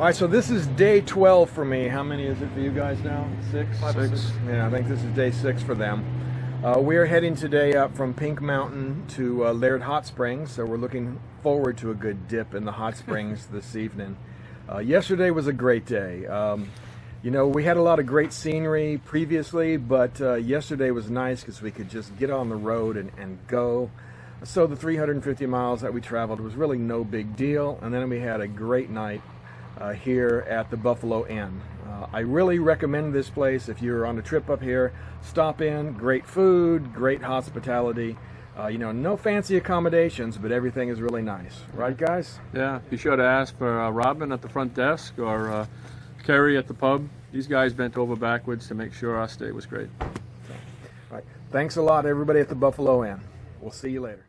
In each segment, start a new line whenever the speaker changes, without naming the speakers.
All right, so this is day 12 for me. How many is it for you guys now? Six?
Six.
Yeah, I think this is day 6 for them. We are heading today up from Pink Mountain to Laird Hot Springs, so we're looking forward to a good dip in the hot springs this evening. Yesterday was a great day. You know, we had a lot of great scenery previously, but yesterday was nice because we could just get on the road and go. So the 350 miles that we traveled was really no big deal, and then we had a great night here at the Buffalo Inn. I really recommend this place if you're on a trip up here. Stop in, great food, great hospitality. You know, no fancy accommodations, but everything is really nice. Right, guys?
Yeah, be sure to ask for Robin at the front desk or Kerry at the pub. These guys bent over backwards to make sure our stay was great.
All right. Thanks a lot, everybody at the Buffalo Inn. We'll see you later.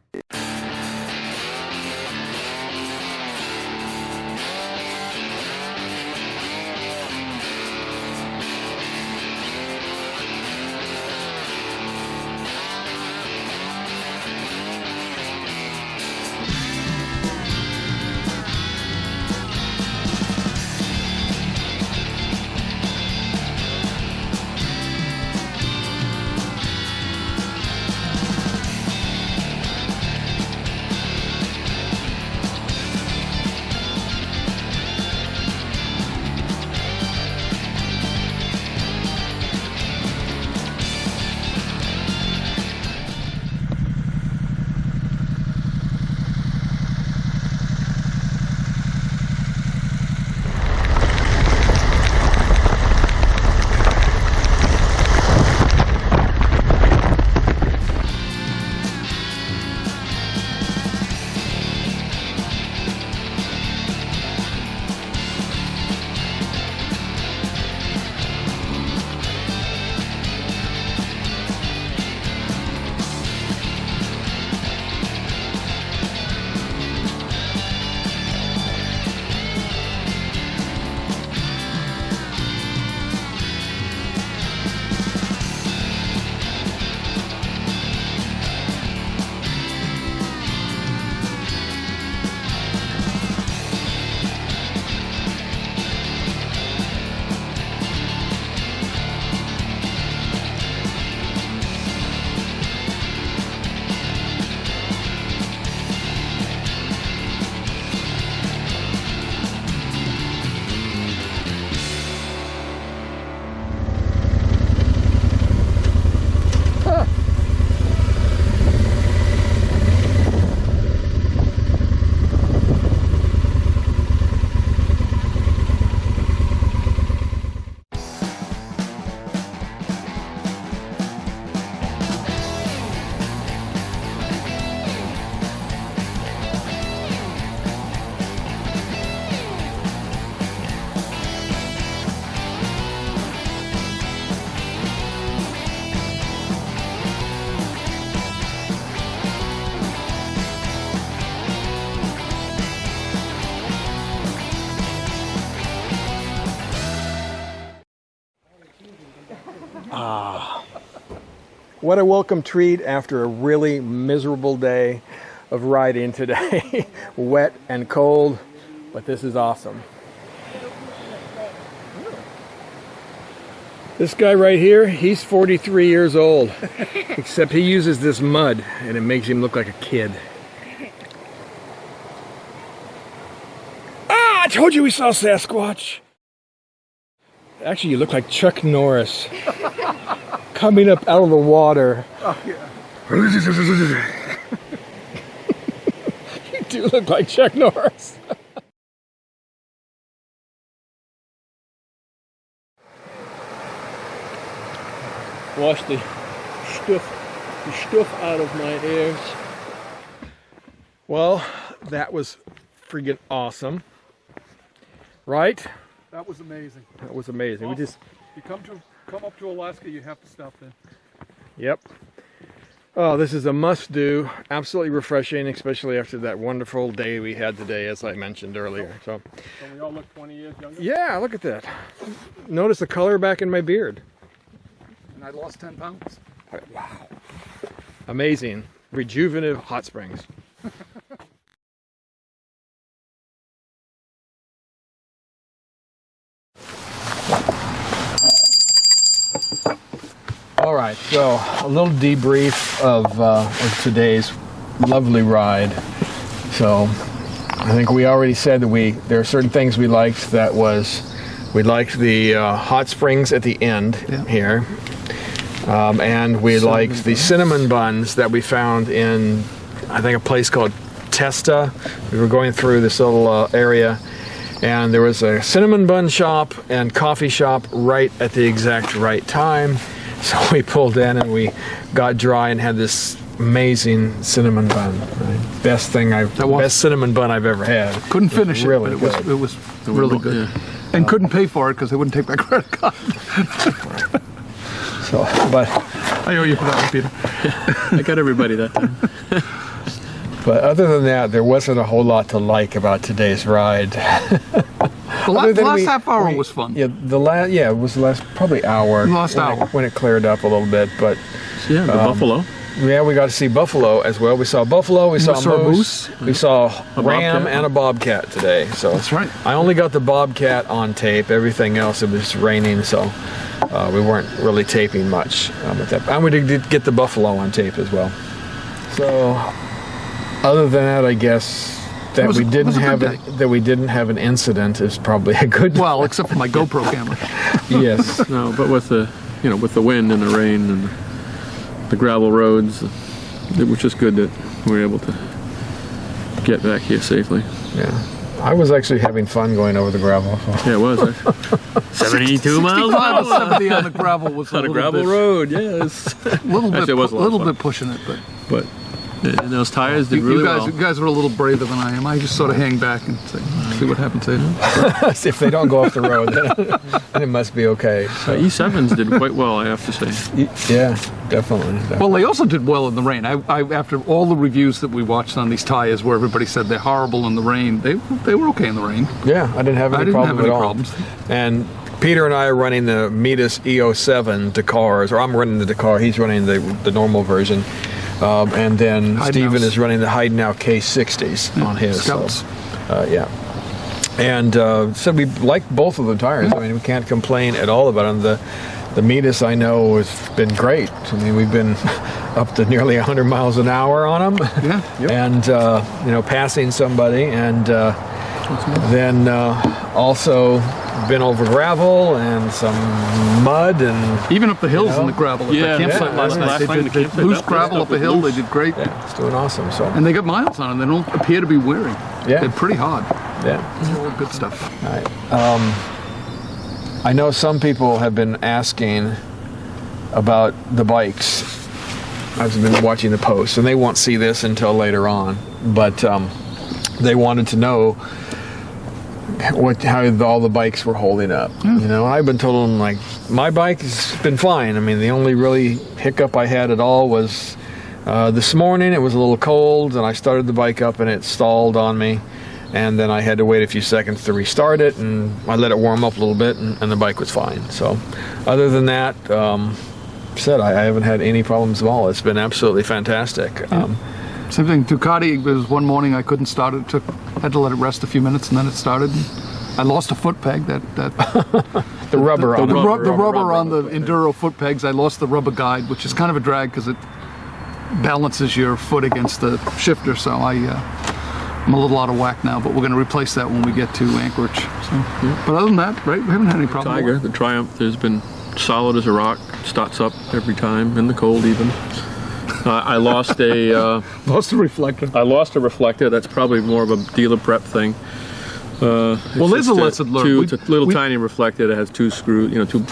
What a welcome treat after a really miserable day of riding today. Wet and cold, but this is awesome. This guy right here, he's 43 years old, except he uses this mud and it makes him look like a kid. Ah, I told you we saw Sasquatch. Actually, you look like Chuck Norris. Coming up out of the water. Oh, yeah. You do look like Chuck Norris. Wash the stuff out of my ears. Well, that was friggin' awesome. Right?
That was amazing.
That was amazing.
Awesome.
We just
You come up to Alaska, you have to stop there.
Yep. Oh, this is a must-do. Absolutely refreshing, especially after that wonderful day we had today, as I mentioned earlier. So
we all look 20 years younger?
Yeah, look at that. Notice the color back in my beard.
And I lost 10 pounds.
Wow. Amazing. Rejuvenative hot springs. All right, so a little debrief of today's lovely ride. So I think we already said that there are certain things we liked. That was, we liked the hot springs at the end here. And we liked the cinnamon buns that we found in, I think, a place called Testa. We were going through this little area, and there was a cinnamon bun shop and coffee shop right at the exact right time. So we pulled in and we got dry and had this amazing cinnamon bun. Right? Best cinnamon bun I've ever had.
Couldn't finish
really
it, but it was really good. Yeah. And couldn't pay for it because they wouldn't take my credit card.
So, but
I owe you for that one, Peter.
I got everybody that time.
But other than that, there wasn't a whole lot to like about today's ride.
The last half hour was fun.
Yeah, it was the last probably hour. When it cleared up a little bit, but
yeah, the buffalo.
Yeah, we got to see buffalo as well. We saw buffalo, we saw moose, we saw a ram and a bobcat today. So
that's right.
I only got the bobcat on tape. Everything else, it was raining, so we weren't really taping much at that. And we did get the buffalo on tape as well. So other than that, I guess that we didn't have an incident is probably a good.
Well, except for my GoPro camera.
Yes.
No, but with the with the wind and the rain and the gravel roads, it was just good that we were able to get back here safely.
Yeah. I was actually having fun going over the gravel.
Yeah, it was. 72 miles an hour.
70 on the gravel was
on a gravel road. Yes.
A little bit pushing it, but.
And those tires did really well.
You guys were a little braver than I am. I just sort of hang back and see what happens later.
If they don't go off the road, then it must be okay. So.
E7s did quite well, I have to say.
Yeah, definitely.
Well, they also did well in the rain. After all the reviews that we watched on these tires where everybody said they're horrible in the rain, they were okay in the rain.
Yeah, I didn't have any problems. And Peter and I are running the Mitas EO7 Dakars, or I'm running the Dakar, he's running the normal version. And then Steven is running the Heidenau K60s on his.
Scouts.
So, yeah. And so we like both of the tires. I mean, we can't complain at all about them. The Mitas, I know, has been great. I mean, we've been up to nearly 100 miles an hour on them.
Yeah. Yep.
And, passing somebody. And then also been over gravel and some mud and
even up the hills in the gravel.
Yeah,
campsite last night. They did loose gravel up the hill. They did great.
Yeah, it's doing awesome. So
and they got miles on them. They don't appear to be wearing.
Yeah,
they're pretty hard.
Yeah,
it's all good stuff.
All right. I know some people have been asking about the bikes. I've been watching the posts, and they won't see this until later on. But they wanted to know how all the bikes were holding up. And I've been told them, like, my bike has been fine. I mean, the only really hiccup I had at all was this morning. It was a little cold, and I started the bike up, and it stalled on me. And then I had to wait a few seconds to restart it, and I let it warm up a little bit, and the bike was fine. So other than that, I haven't had any problems at all. It's been absolutely fantastic.
Same thing. Ducati, there was one morning I couldn't start it. Had to let it rest a few minutes, and then it started. I lost a foot peg.
The rubber on
the enduro foot pegs. I lost the rubber guide, which is kind of a drag because it balances your foot against the shifter. So I'm a little out of whack now, but we're going to replace that when we get to Anchorage. So, yeah. But other than that, right, we haven't had any problems.
The Triumph has been solid as a rock. Starts up every time in the cold even. I lost a
reflector.
I lost a reflector. That's probably more of a dealer prep thing.
Well, there's a lesson learned.
It's a little tiny reflector that has two screws, two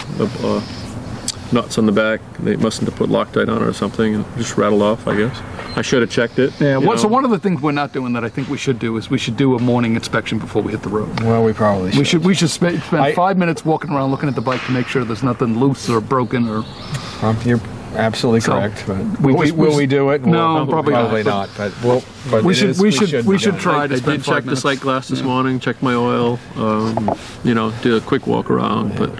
nuts on the back. They mustn't have put Loctite on it or something, and just rattled off, I guess. I should have checked it.
Yeah. So one of the things we're not doing that I think we should do is we should do a morning inspection before we hit the road.
Well, we probably should.
We should spend 5 minutes walking around looking at the bike to make sure there's nothing loose or broken or.
You're absolutely correct. But will we do it?
No, probably
not. But
we should try to.
I did check the sight glass this morning. Check my oil. Did a quick walk around, but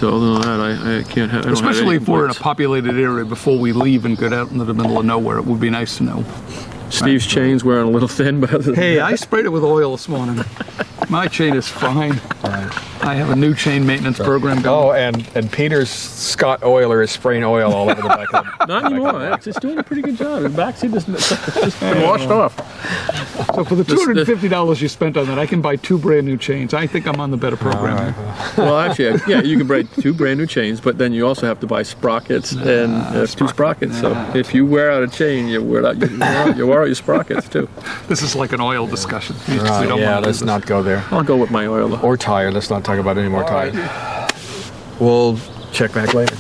other than that, I can't have.
Especially if we're in a populated area before we leave and get out into the middle of nowhere, it would be nice to know.
Steve's chain's wearing a little thin, but
hey, I sprayed it with oil this morning. My chain is fine. I have a new chain maintenance program going.
Oh, and Peter's Scott Oiler is spraying oil all over the back of the
Not anymore. It's doing a pretty good job. The back seat is just been washed off.
So for the $250 you spent on that, I can buy 2 brand new chains. I think I'm on the better program.
Well, actually, yeah, you can buy 2 brand new chains, but then you also have to buy sprockets and 2 sprockets. So if you wear out a chain, you wear out your sprockets too.
This is like an oil discussion.
Right, yeah, let's not go there.
I'll go with my oil though.
Or tire. Let's not talk about any more tires. We'll check back later.